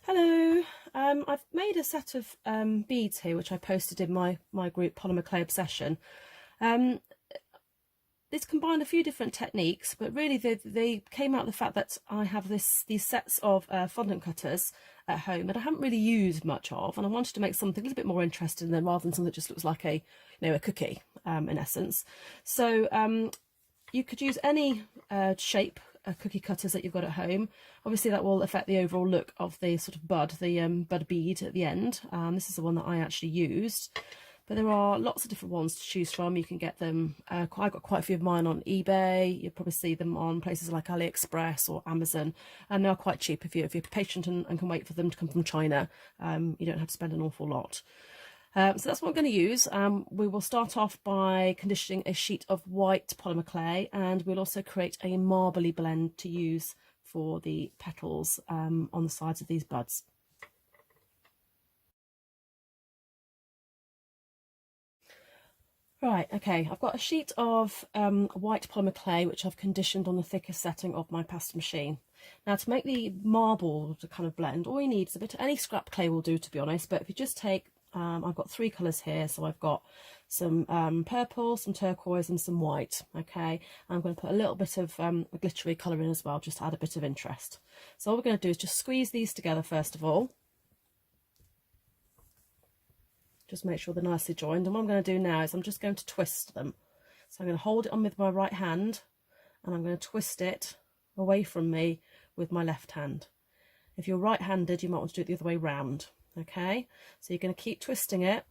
Hello, I've made a set of beads here which I posted in my group Polymer Clay Obsession. Um, this combined a few different techniques, but really they came out of the fact that I have these sets of fondant cutters at home that I haven't really used much of, and I wanted to make something a little bit more interesting than rather than something that just looks like a cookie in essence. So you could use any shape cookie cutters that you've got at home. Obviously that will affect the overall look of the sort of bud, the bud bead at the end. This is the one that I actually used, but there are lots of different ones to choose from. You can get them, I got quite a few of mine on eBay. You'll probably see them on places like AliExpress or Amazon, and they are quite cheap if you're patient and can wait for them to come from China. You don't have to spend an awful lot. So that's what I'm going to use. We will start off by conditioning a sheet of white polymer clay, and we'll also create a marbly blend to use for the petals on the sides of these buds. Right, okay, I've got a sheet of white polymer clay which I've conditioned on the thickest setting of my pasta machine. Now, to make the marble kind of blend, all you need is a bit of any scrap clay will do, to be honest, but if you just take I've got three colours here, so I've got some purple, some turquoise and some white. Okay, I'm going to put a little bit of a glittery colour in as well, just to add a bit of interest. So all we're going to do is just squeeze these together first of all. Just make sure they're nicely joined, and what I'm going to do now is I'm just going to twist them. So I'm going to hold it on with my right hand and I'm going to twist it away from me with my left hand. If you're right-handed, you might want to do it the other way round. Okay, so you're going to keep twisting it,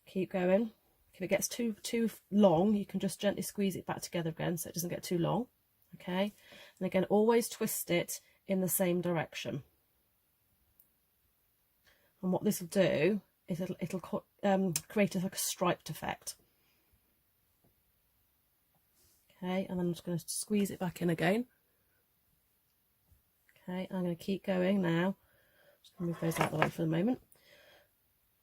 keep going. If it gets too long, you can just gently squeeze it back together again so it doesn't get too long. Okay, and again, always twist it in the same direction. And what this will do is it'll create like a striped effect. Okay, and then I'm just going to squeeze it back in again. Okay, I'm going to keep going now. Just going to move those out of the way for the moment.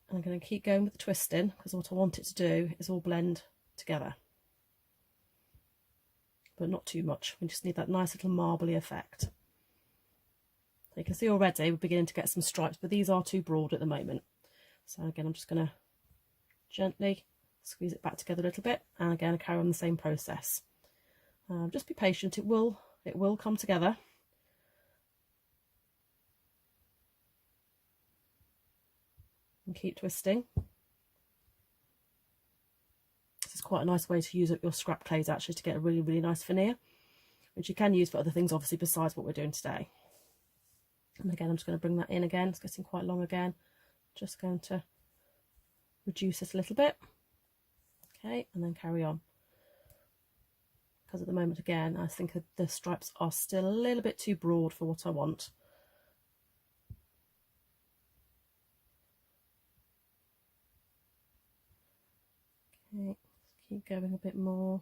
And I'm going to keep going with the twisting, because what I want it to do is all blend together. But not too much. We just need that nice little marbly effect. So you can see already we're beginning to get some stripes, but these are too broad at the moment. So again, I'm just going to gently squeeze it back together a little bit, and again, carry on the same process. Just be patient, it will come together. And keep twisting. This is quite a nice way to use up your scrap clays actually, to get a really, really nice veneer, which you can use for other things obviously besides what we're doing today. And again, I'm just going to bring that in again. It's getting quite long again. Just going to reduce it a little bit. Okay, and then carry on. Because at the moment, again, I think the stripes are still a little bit too broad for what I want. Okay, keep going a bit more.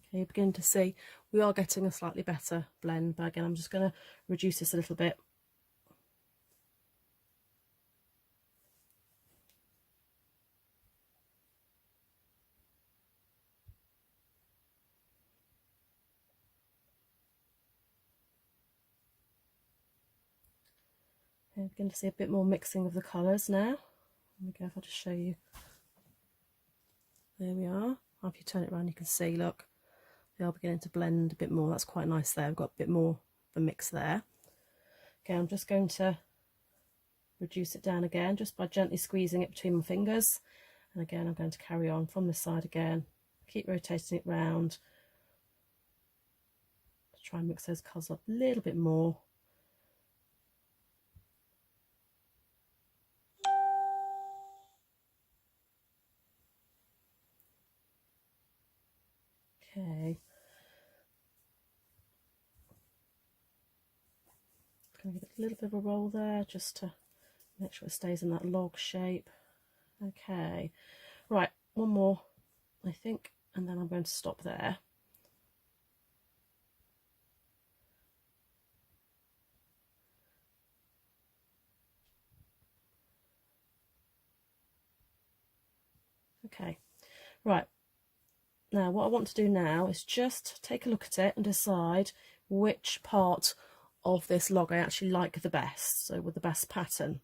Okay, you begin to see we are getting a slightly better blend, but again, I'm just going to reduce this a little bit. Okay, begin to see a bit more mixing of the colours now. There we go, if I just show you. There we are. If you turn it around, you can see, look, they are beginning to blend a bit more. That's quite nice there. I've got a bit more of a mix there. Okay, I'm just going to reduce it down again just by gently squeezing it between my fingers. And again, I'm going to carry on from this side again. Keep rotating it round to try and mix those colours up a little bit more. Okay. Going to give it a little bit of a roll there just to make sure it stays in that log shape. Okay, right, one more I think, and then I'm going to stop there. Okay, right, Now what I want to do now is just take a look at it and decide which part of this log I actually like the best, so with the best pattern.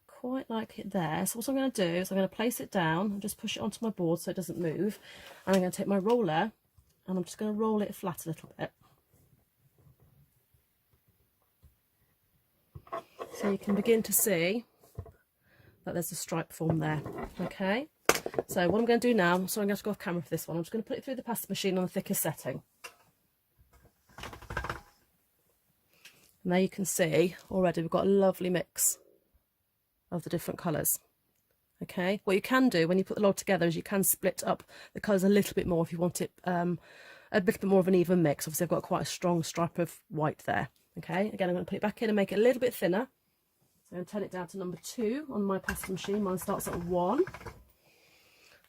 Quite like it there. So what I'm going to do is I'm going to place it down and just push it onto my board so it doesn't move, and I'm going to take my roller and I'm just going to roll it flat a little bit so you can begin to see that there's a stripe form there. Okay, so what I'm going to do now, so I'm going to go off camera for this one, I'm just going to put it through the pasta machine on the thickest setting. And there you can see already we've got a lovely mix of the different colours. Okay, what you can do when you put the log together is you can split up the colours a little bit more if you want it a bit more of an even mix. Obviously I've got quite a strong stripe of white there. Okay, again I'm going to put it back in and make it a little bit thinner. So I'm going to turn it down to number 2 on my pasta machine. Mine starts at 1.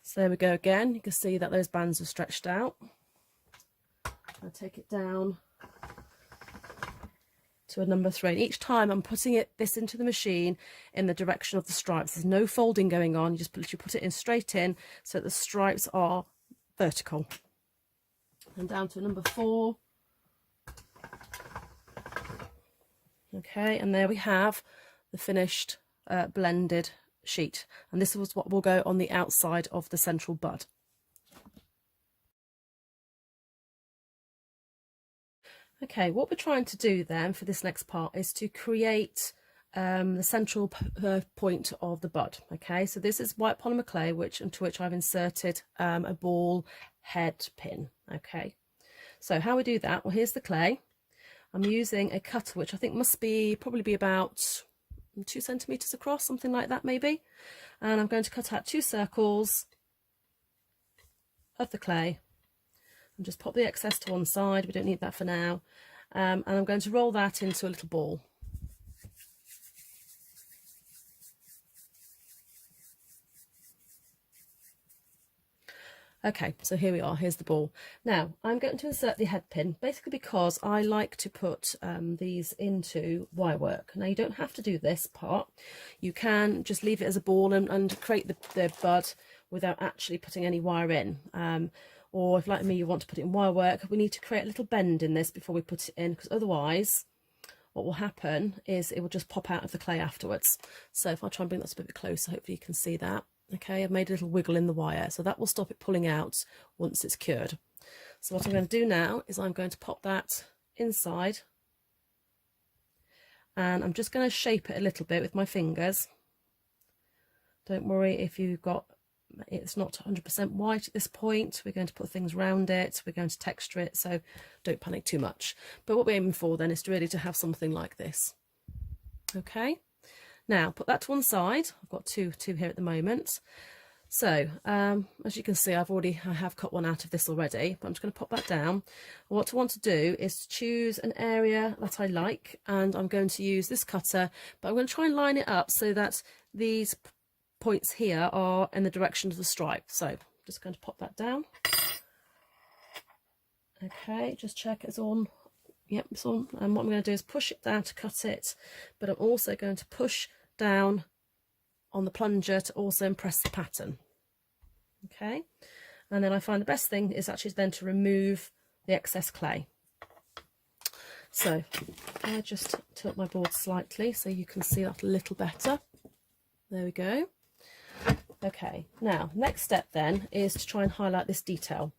So there we go again. You can see that those bands are stretched out. I'll take it down to a number 3, and each time I'm putting this into the machine in the direction of the stripes. There's no folding going on, you just put it in straight in so that the stripes are vertical. And down to number 4. Okay, and there we have the finished blended sheet, and this was what will go on the outside of the central bud. Okay, what we're trying to do then for this next part is to create the central point of the bud. Okay, so this is white polymer clay into which I've inserted a ball head pin. Okay, so how we do that? Well, here's the clay. I'm using a cutter which I think must probably be about 2 centimeters across, something like that maybe, and I'm going to cut out 2 circles of the clay and just pop the excess to one side. We don't need that for now, and I'm going to roll that into a little ball. Okay, so here we are, here's the ball. Now I'm going to insert the head pin, basically because I like to put these into wire work. Now you don't have to do this part, you can just leave it as a ball and create the bud without actually putting any wire in. Or if like me you want to put it in wire work, we need to create a little bend in this before we put it in, because otherwise what will happen is it will just pop out of the clay afterwards. So if I try and bring that a bit closer, hopefully you can see that. Okay, I've made a little wiggle in the wire, so that will stop it pulling out once it's cured. So what I'm going to do now is I'm going to pop that inside, and I'm just going to shape it a little bit with my fingers. Don't worry if it's not 100% white at this point. We're going to put things around it, we're going to texture it, so don't panic too much. But what we're aiming for then is to have something like this. Okay. Now put that to one side. I've got two here at the moment. So as you can see, I have cut one out of this already, but I'm just going to pop that down. What I want to do is choose an area that I like, and I'm going to use this cutter, but I'm going to try and line it up so that these points here are in the direction of the stripe. So I'm just going to pop that down. Okay, just check it's on. Yep, it's on. And what I'm going to do is push it down to cut it, but I'm also going to push down on the plunger to also impress the pattern. Okay, and then I find the best thing is actually then to remove the excess clay. So I just tilt my board slightly so you can see that a little better. There we go. Okay, now next step then is to try and highlight this detail.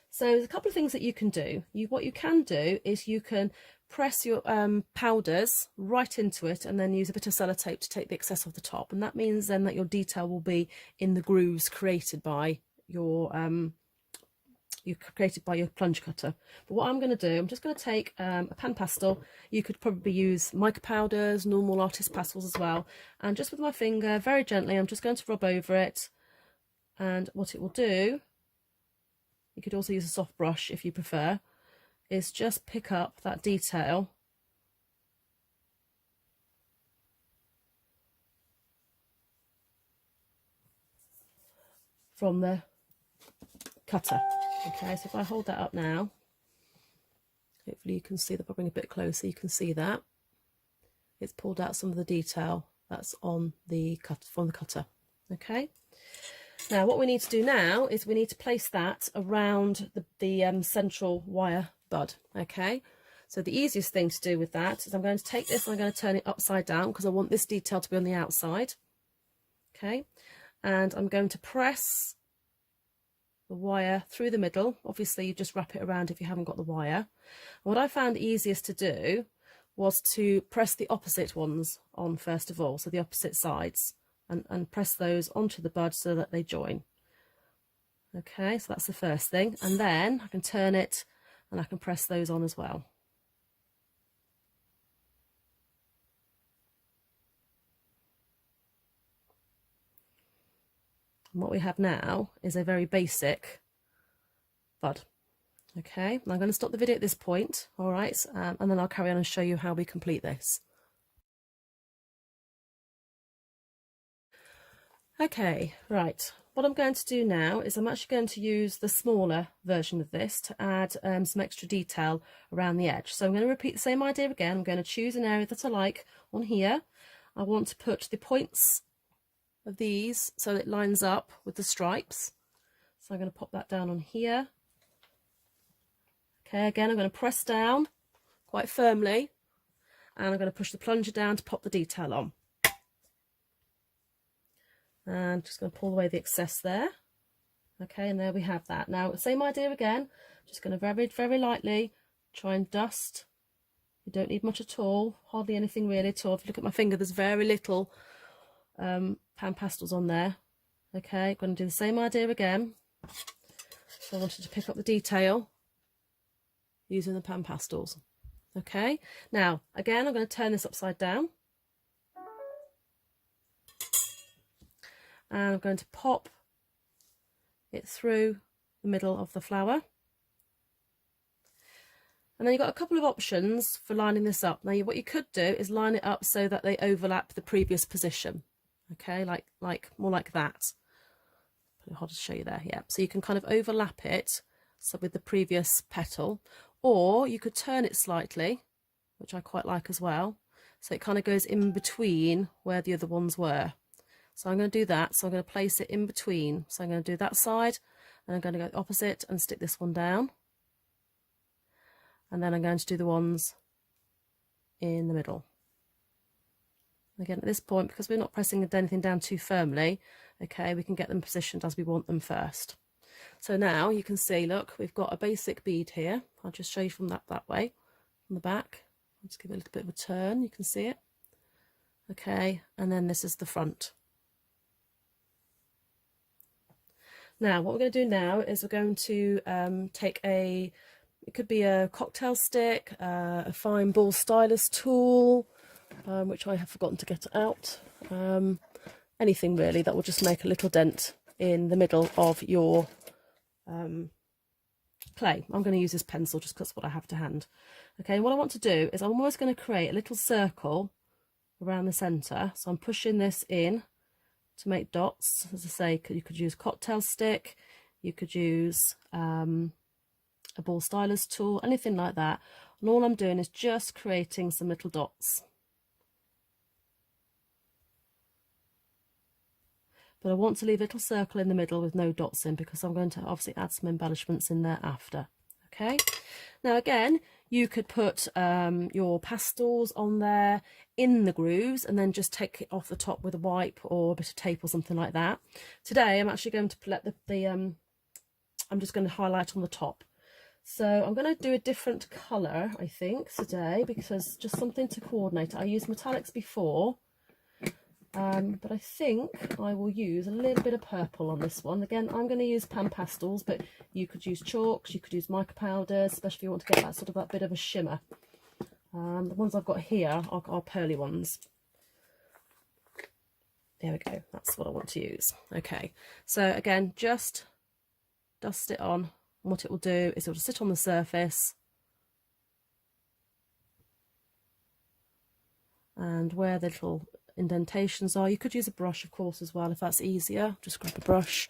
So there's a couple of things that you can do. What you can do is you can press your powders right into it and then use a bit of sellotape to take the excess off the top, and that means then that your detail will be in the grooves created by your plunge cutter. But what I'm going to do, I'm just going to take a pan pastel. You could probably use mica powders, normal artist pastels as well, and just with my finger very gently I'm just going to rub over it, and what it will do, you could also use a soft brush if you prefer, is just pick up that detail from the cutter. Okay, so if I hold that up now, hopefully you can see that. If I bring it a bit closer, you can see that it's pulled out some of the detail that's on the cut from the cutter. Okay, Now what we need to do now is we need to place that around the central wire bud. Okay, so the easiest thing to do with that is I'm going to take this and I'm going to turn it upside down because I want this detail to be on the outside. Okay, and I'm going to press the wire through the middle. Obviously you just wrap it around if you haven't got the wire. And what I found easiest to do was to press the opposite ones on first of all, so the opposite sides, and press those onto the bud so that they join. Okay, so that's the first thing, and then I can turn it and I can press those on as well. And what we have now is a very basic bud. Okay, and I'm going to stop the video at this point, all right, and then I'll carry on and show you how we complete this. Okay, right, what I'm going to do now is I'm actually going to use the smaller version of this to add some extra detail around the edge. So I'm going to repeat the same idea again. I'm going to choose an area that I like on here. I want to put the points of these so that it lines up with the stripes. So I'm going to pop that down on here. Okay, again, I'm going to press down quite firmly and I'm going to push the plunger down to pop the detail on. And just going to pull away the excess there. Okay, and there we have that. Now, same idea again, just going to very, very lightly try and dust. You don't need much at all, hardly anything really at all. If you look at my finger, there's very little pan pastels on there. Okay, going to do the same idea again. So I wanted to pick up the detail using the pan pastels. Okay, now again, I'm going to turn this upside down. And I'm going to pop it through the middle of the flower. And then you've got a couple of options for lining this up. Now what you could do is line it up so that they overlap the previous position. Okay, like more like that. Hard to show you there, yeah. So you can kind of overlap it so with the previous petal, or you could turn it slightly, which I quite like as well. So it kind of goes in between where the other ones were. So I'm going to do that. So I'm going to place it in between. So I'm going to do that side and I'm going to go opposite and stick this one down. And then I'm going to do the ones in the middle. Again, at this point, because we're not pressing anything down too firmly, okay, we can get them positioned as we want them first. So now you can see, look, we've got a basic bead here. I'll just show you from that way, from the back. I'll just give it a little bit of a turn, you can see it. Okay, and then this is the front. Now, what we're going to do now is we're going to take it could be a cocktail stick, a fine ball stylus tool, which I have forgotten to get out. Anything really that will just make a little dent in the middle of your clay. I'm going to use this pencil just because that's what I have to hand. Okay, and what I want to do is I'm almost going to create a little circle around the centre. So I'm pushing this in to make dots. As I say, you could use cocktail stick, you could use a ball stylus tool, anything like that. And all I'm doing is just creating some little dots. But I want to leave a little circle in the middle with no dots in because I'm going to obviously add some embellishments in there after. Okay, now again, you could put your pastels on there in the grooves and then just take it off the top with a wipe or a bit of tape or something like that. Today I'm actually going to let I'm just going to highlight on the top. So I'm going to do a different colour, I think, today, because just something to coordinate. I used metallics before, but I think I will use a little bit of purple on this one. Again, I'm going to use pan pastels, but you could use chalks, you could use mica powders, especially if you want to get that sort of that bit of a shimmer. The ones I've got here are pearly ones. There we go, that's what I want to use. Okay, so again, just dust it on. And what it will do is it will sit on the surface, and where the little indentations are, you could use a brush of course as well if that's easier. Just grab a brush,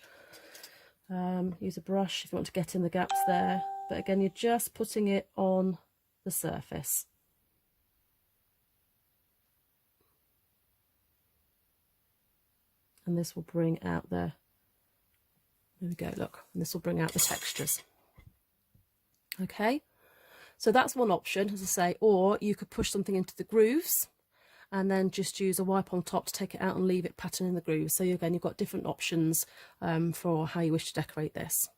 use a brush if you want to get in the gaps there, but again you're just putting it on the surface. And this will bring out the There we go, look, and this will bring out the textures. Okay, so that's one option, as I say, or you could push something into the grooves and then just use a wipe on top to take it out and leave it pattern in the grooves. So again, you've got different options for how you wish to decorate this.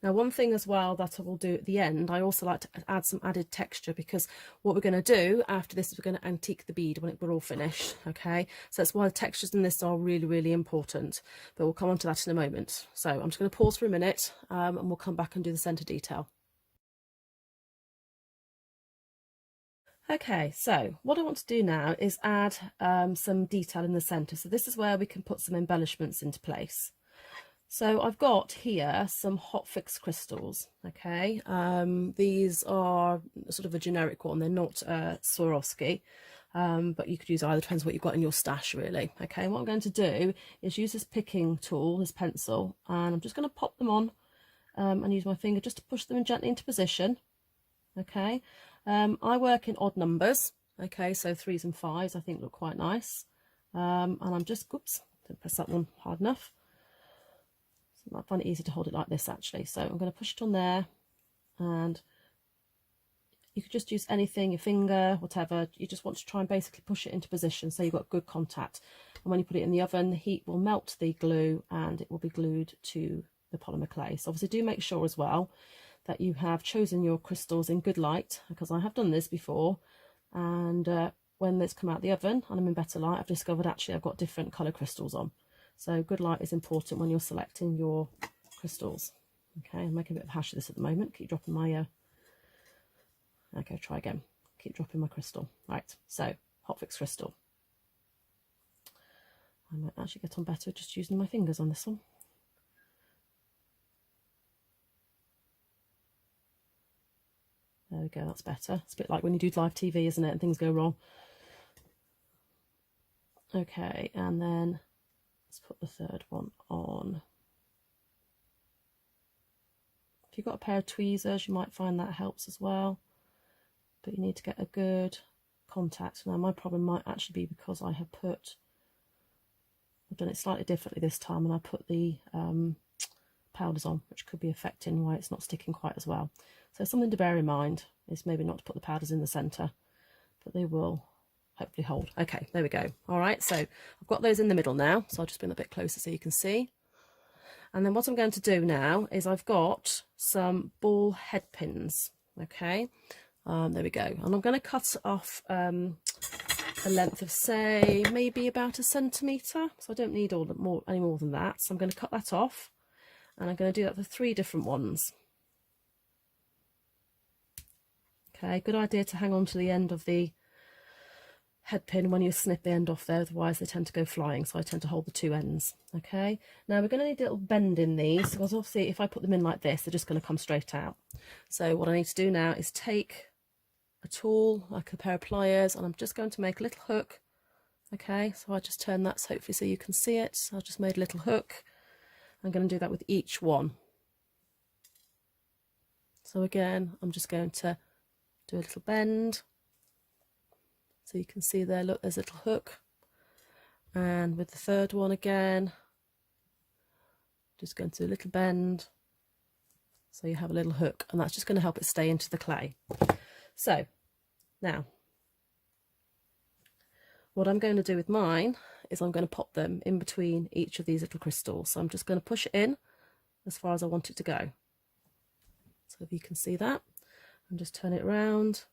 Now, one thing as well that I will do at the end, I also like to add some added texture, because what we're going to do after this is we're going to antique the bead when we're all finished. Okay, so that's why the textures in this are really, really important, but we'll come on to that in a moment. So I'm just going to pause for a minute and we'll come back and do the centre detail. Okay, so what I want to do now is add some detail in the centre. So this is where we can put some embellishments into place. So I've got here some hot fix crystals. Okay, these are sort of a generic one. They're not Swarovski, but you could use either, depends what you've got in your stash really. Okay, what I'm going to do is use this picking tool, this pencil, and I'm just going to pop them on and use my finger just to push them gently into position. Okay, I work in odd numbers. Okay, so 3s and 5s I think look quite nice, and I'm just, oops, didn't press that one hard enough. I find it easy to hold it like this actually. So I'm going to push it on there, and you could just use anything, your finger, whatever. You just want to try and basically push it into position so you've got good contact. And when you put it in the oven, the heat will melt the glue and it will be glued to the polymer clay. So obviously do make sure as well that you have chosen your crystals in good light, because I have done this before, and when it's come out the oven and I'm in better light, I've discovered actually I've got different colour crystals on. So good light is important when you're selecting your crystals. Okay, I'm making a bit of a hash of this at the moment. Keep dropping my, okay, try again. Keep dropping my crystal. Right, so hot fix crystal. I might actually get on better just using my fingers on this one. There we go, that's better. It's a bit like when you do live TV, isn't it, and things go wrong. Okay, and then let's put the third one on. If you've got a pair of tweezers, you might find that helps as well, but you need to get a good contact. Now my problem might actually be because I've done it slightly differently this time, and I put the powders on, which could be affecting why it's not sticking quite as well. So something to bear in mind is maybe not to put the powders in the centre, but they will hopefully hold. Okay, there we go. All right, so I've got those in the middle now, so I'll just bring a bit closer so you can see. And then what I'm going to do now is I've got some ball head pins. Okay, there we go. And I'm going to cut off a length of, say, maybe about 1 centimetre. So I don't need any more than that. So I'm going to cut that off, and I'm going to do that for 3 different ones. Okay, good idea to hang on to the end of the head pin when you snip the end off there, otherwise they tend to go flying, so I tend to hold the 2 ends. Okay, now we're going to need a little bend in these, because obviously if I put them in like this, they're just going to come straight out. So what I need to do now is take a tool, like a pair of pliers, and I'm just going to make a little hook. Okay, so I just turn that hopefully so you can see it. So I just made a little hook. I'm going to do that with each one. So again, I'm just going to do a little bend. So you can see there, look, there's a little hook. And with the third one again, just going to do a little bend. So you have a little hook, and that's just going to help it stay into the clay. So now, what I'm going to do with mine is I'm going to pop them in between each of these little crystals. So I'm just going to push it in as far as I want it to go. So if you can see that, and just turn it around.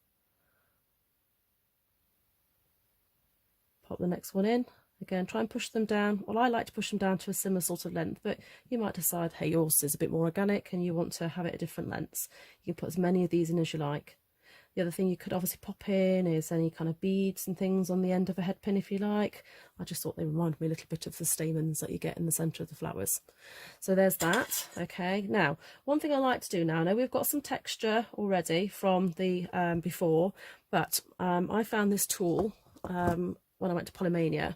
Pop the next one in. Again, try and push them down. Well, I like to push them down to a similar sort of length, but you might decide, hey, yours is a bit more organic and you want to have it at different lengths. You can put as many of these in as you like. The other thing you could obviously pop in is any kind of beads and things on the end of a head pin if you like. I just thought they remind me a little bit of the stamens that you get in the centre of the flowers. So there's that. Okay, now one thing I like to do now, I know we've got some texture already from the before, but I found this tool when I went to Polymania,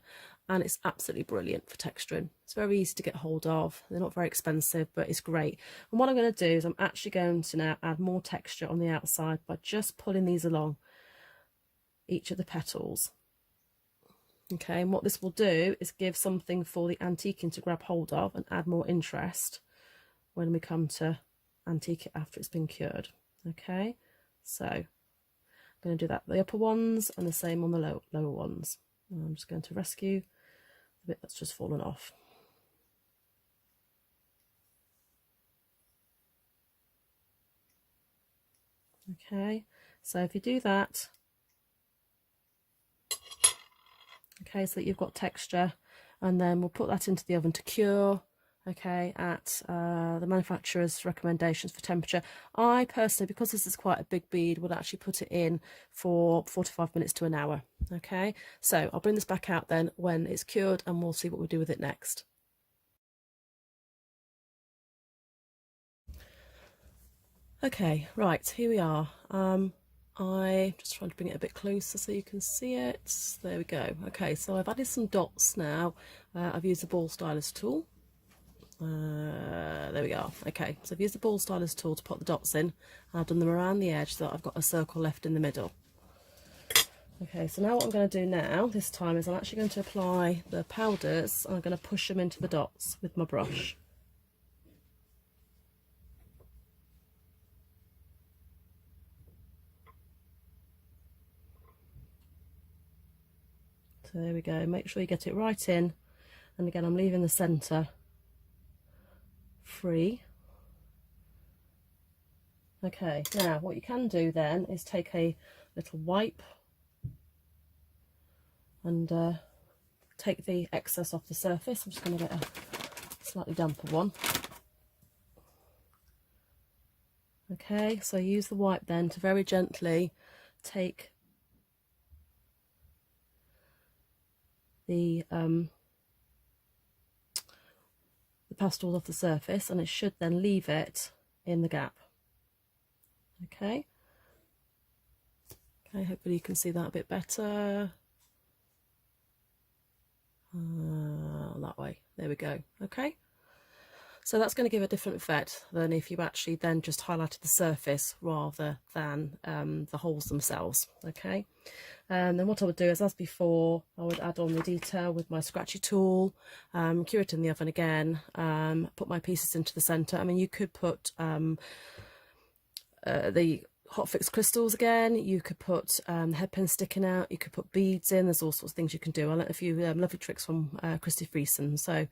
and it's absolutely brilliant for texturing. It's very easy to get hold of. They're not very expensive, but it's great. And what I'm going to do is I'm actually going to now add more texture on the outside by just pulling these along each of the petals. Okay, and what this will do is give something for the antiquing to grab hold of and add more interest when we come to antique it after it's been cured. Okay, so I'm going to do that for the upper ones and the same on the lower ones. I'm just going to rescue the bit that's just fallen off. Okay, so if you do that, okay, so that you've got texture, and then we'll put that into the oven to cure, okay, at the manufacturer's recommendations for temperature. I personally, because this is quite a big bead, would actually put it in for 45 minutes to an hour. Okay, so I'll bring this back out then when it's cured, and we'll see what we do with it next. Okay, right, here we are. I'm just trying to bring it a bit closer so you can see it. There we go. Okay, so I've added some dots now. I've used the ball stylus tool. There we go. Okay, so I've used the ball stylus tool to put the dots in. I've done them around the edge so that I've got a circle left in the middle. Okay, so now what I'm going to do now, this time, is I'm actually going to apply the powders, and I'm going to push them into the dots with my brush. So there we go, make sure you get it right in, and again I'm leaving the centre free. Okay, now what you can do then is take a little wipe and take the excess off the surface. I'm just going to get a slightly damper one. Okay, so use the wipe then to very gently take the pastels off the surface, and it should then leave it in the gap. Okay, hopefully you can see that a bit better. That way, there we go. Okay, so that's going to give a different effect than if you actually then just highlighted the surface rather than the holes themselves. Okay, and then what I would do is, as before, I would add on the detail with my scratchy tool, cure it in the oven again, put my pieces into the centre. I mean, you could put the hot fix crystals again, you could put headpins sticking out, you could put beads in. There's all sorts of things you can do. I learned a few lovely tricks from Christy Friesen. So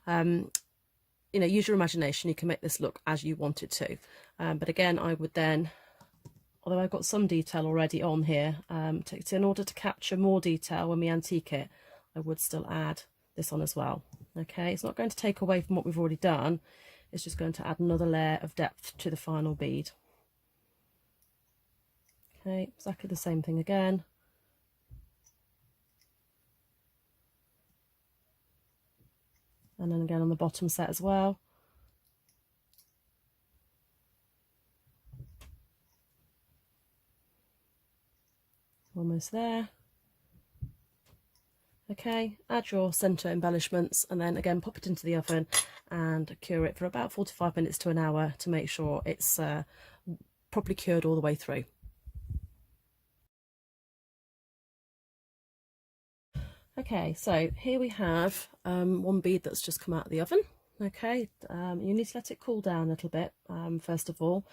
you know, use your imagination. You can make this look as you want it to, but again, I would then, although I've got some detail already on here, in order to capture more detail when we antique it, I would still add this on as well. Okay, it's not going to take away from what we've already done, it's just going to add another layer of depth to the final bead. Okay, exactly the same thing again. And then again on the bottom set as well. Almost there. Okay, add your centre embellishments, and then again pop it into the oven and cure it for about 45 minutes to an hour to make sure it's properly cured all the way through. Okay, so here we have one bead that's just come out of the oven. Okay, you need to let it cool down a little bit first of all.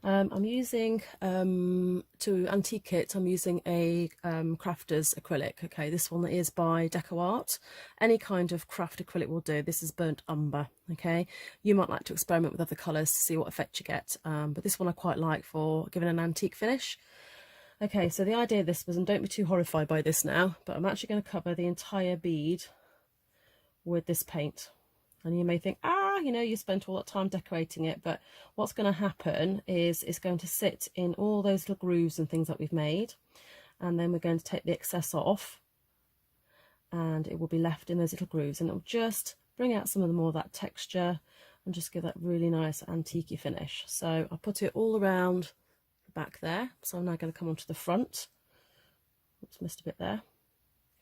I'm using, to antique it, I'm using a crafter's acrylic. Okay, this one is by Deco Art. Any kind of craft acrylic will do. This is burnt umber. Okay, you might like to experiment with other colours to see what effect you get, but this one I quite like for giving an antique finish. Okay, so the idea of this was, and don't be too horrified by this now, but I'm actually going to cover the entire bead with this paint. And you may think, you know, you spent all that time decorating it, but what's going to happen is it's going to sit in all those little grooves and things that we've made, and then we're going to take the excess off, and it will be left in those little grooves, and it'll just bring out some of the more of that texture and just give that really nice antique finish. So I put it all around back there, so I'm now going to come onto the front. Oops, missed a bit there.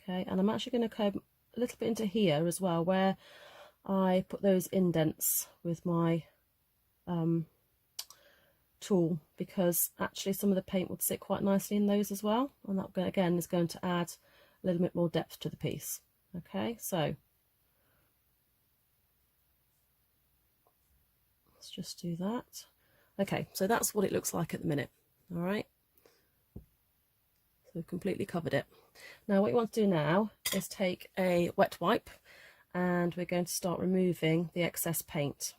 Okay, and I'm actually going to come a little bit into here as well, where I put those indents with my tool, because actually some of the paint would sit quite nicely in those as well, and that again is going to add a little bit more depth to the piece. Okay, so let's just do that. Okay, so that's what it looks like at the minute. All right, so we've completely covered it. Now what you want to do now is take a wet wipe and we're going to start removing the excess paint.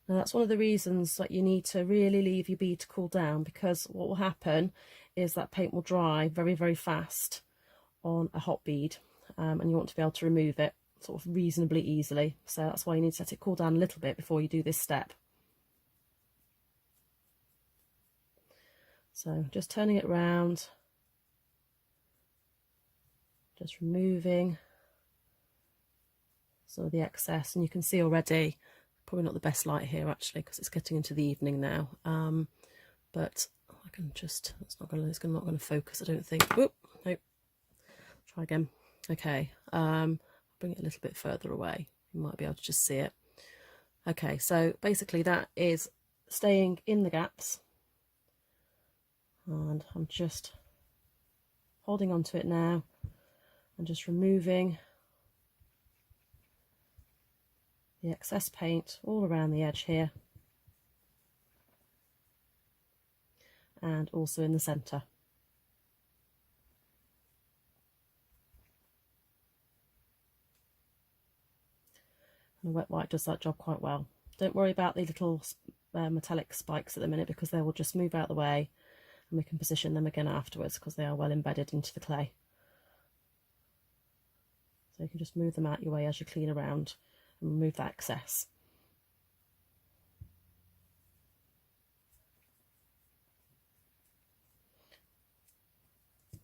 Now that's one of the reasons that you need to really leave your bead to cool down, because what will happen is that paint will dry very, very fast on a hot bead, and you want to be able to remove it sort of reasonably easily. So that's why you need to let it cool down a little bit before you do this step. So just turning it around, just removing some of the excess, and you can see already, probably not the best light here actually because it's getting into the evening now, but I can just, it's not going to focus, I don't think. Oop, nope. Try again. Okay, bring it a little bit further away, you might be able to just see it. Okay, so basically that is staying in the gaps, and I'm just holding on to it now and just removing the excess paint all around the edge here, and also in the centre. And a wet wipe does that job quite well. Don't worry about the little metallic spikes at the minute, because they will just move out of the way and we can position them again afterwards because they are well embedded into the clay. So you can just move them out your way as you clean around and remove that excess.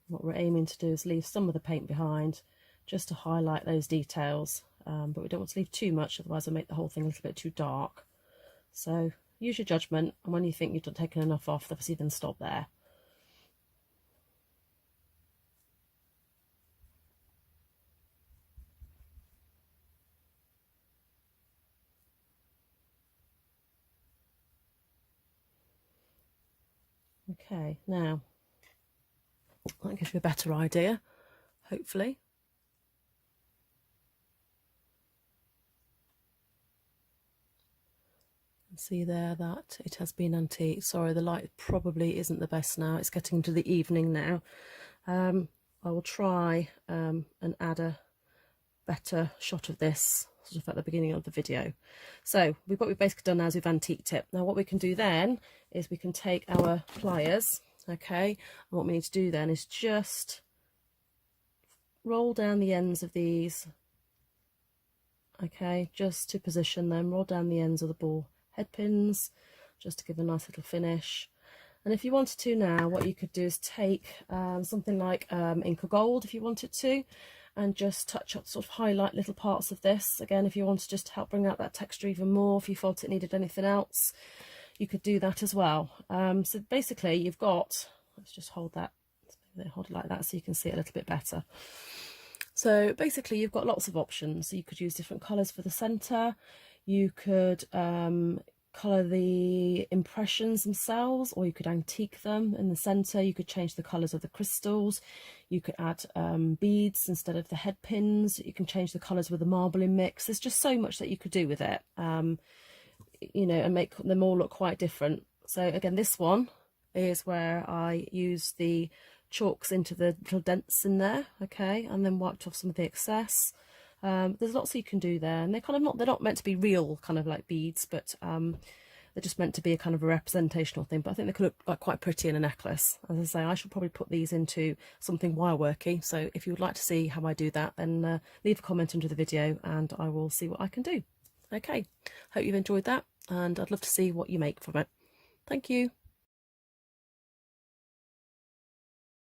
What we're aiming to do is leave some of the paint behind just to highlight those details, but we don't want to leave too much, otherwise it'll make the whole thing a little bit too dark. So use your judgment, and when you think you've taken enough off, obviously then stop there. Okay, now that gives you a better idea, hopefully. See there that it has been antique. Sorry, the light probably isn't the best now, it's getting into the evening now. I will try and add a better shot of this sort of at the beginning of the video. So what we've basically done now is we've antiqued it. Now what we can do then is we can take our pliers, okay, and what we need to do then is just roll down the ends of these, okay, just to position them, roll down the ends of the ball head pins just to give a nice little finish. And if you wanted to now, what you could do is take something like ink or gold if you wanted to, and just touch up, sort of highlight little parts of this. Again, if you wanted just to help bring out that texture even more, if you felt it needed anything else, you could do that as well. So basically you've got, let's just hold that, hold it like that so you can see it a little bit better. So basically you've got lots of options. So you could use different colours for the centre, you could colour the impressions themselves, or you could antique them in the centre. You could change the colours of the crystals, you could add beads instead of the head pins, you can change the colours with the marbling mix. There's just so much that you could do with it, you know, and make them all look quite different. So again, this one is where I use the chalks into the little dents in there, okay, and then wiped off some of the excess. There's lots you can do there, and they're kind of they're not meant to be real kind of like beads, but they're just meant to be a kind of a representational thing. But I think they could look like quite pretty in a necklace. As I say, I should probably put these into something wireworky, so if you would like to see how I do that, then leave a comment under the video and I will see what I can do. Okay, hope you've enjoyed that, and I'd love to see what you make from it. Thank you.